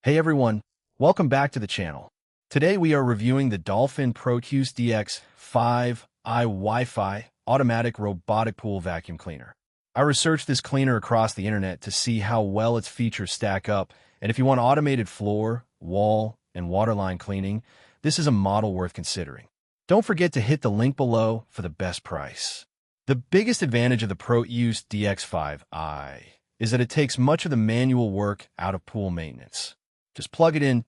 Hey everyone, welcome back to the channel. Today we are reviewing the Dolphin Proteus DX5i Wi-Fi automatic robotic pool vacuum cleaner. I researched this cleaner across the internet to see how well its features stack up, and if you want automated floor, wall, and waterline cleaning, this is a model worth considering. Don't forget to hit the link below for the best price. The biggest advantage of the Proteus DX5i is that it takes much of the manual work out of pool maintenance. Just plug it in,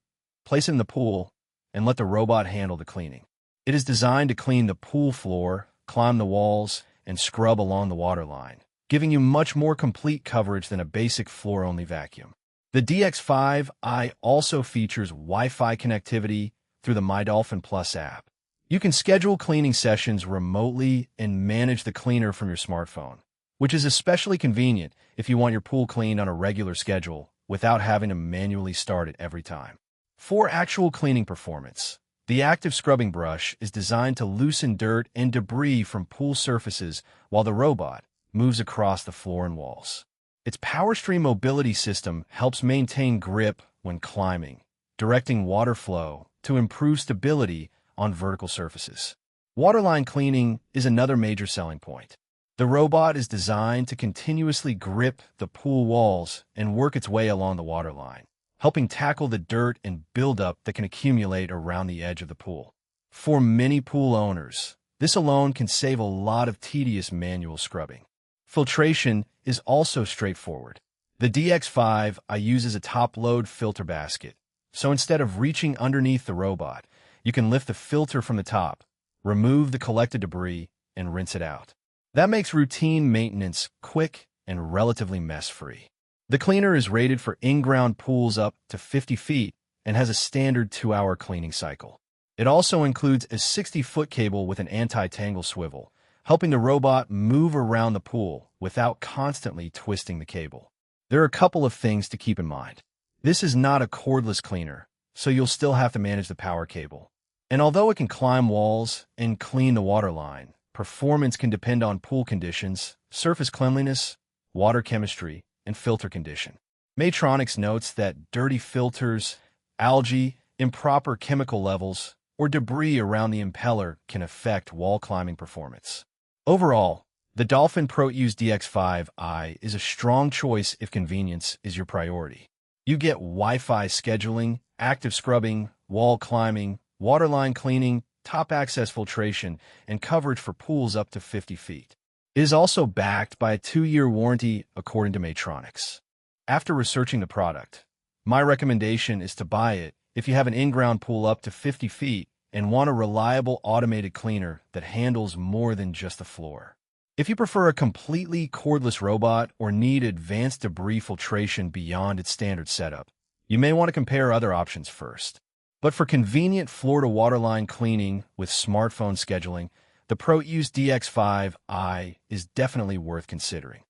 place it in the pool, and let the robot handle the cleaning. It is designed to clean the pool floor, climb the walls, and scrub along the waterline, giving you much more complete coverage than a basic floor-only vacuum. The DX5i also features Wi-Fi connectivity through the My Dolphin Plus app. You can schedule cleaning sessions remotely and manage the cleaner from your smartphone, which is especially convenient if you want your pool cleaned on a regular schedule without having to manually start it every time. For actual cleaning performance, the active scrubbing brush is designed to loosen dirt and debris from pool surfaces while the robot moves across the floor and walls. Its PowerStream mobility system helps maintain grip when climbing, directing water flow to improve stability on vertical surfaces. Waterline cleaning is another major selling point. The robot is designed to continuously grip the pool walls and work its way along the waterline, helping tackle the dirt and buildup that can accumulate around the edge of the pool. For many pool owners, this alone can save a lot of tedious manual scrubbing. Filtration is also straightforward. The DX5i uses a top-load filter basket, so instead of reaching underneath the robot, you can lift the filter from the top, remove the collected debris, and rinse it out. That makes routine maintenance quick and relatively mess-free. The cleaner is rated for in-ground pools up to 50 feet and has a standard 2-hour cleaning cycle. It also includes a 60-foot cable with an anti-tangle swivel, helping the robot move around the pool without constantly twisting the cable. There are a couple of things to keep in mind. This is not a cordless cleaner, so you'll still have to manage the power cable. And although it can climb walls and clean the waterline, performance can depend on pool conditions, surface cleanliness, water chemistry, and filter condition. Maytronics notes that dirty filters, algae, improper chemical levels, or debris around the impeller can affect wall climbing performance. Overall, the Dolphin Proteus DX5i is a strong choice if convenience is your priority. You get Wi-Fi scheduling, active scrubbing, wall climbing, waterline cleaning, top access filtration, and coverage for pools up to 50 feet. It is also backed by a 2-year warranty according to Maytronics. After researching the product, my recommendation is to buy it if you have an in-ground pool up to 50 feet and want a reliable automated cleaner that handles more than just the floor. If you prefer a completely cordless robot or need advanced debris filtration beyond its standard setup, you may want to compare other options first. But for convenient floor-to-waterline cleaning with smartphone scheduling, the Proteus DX5i is definitely worth considering.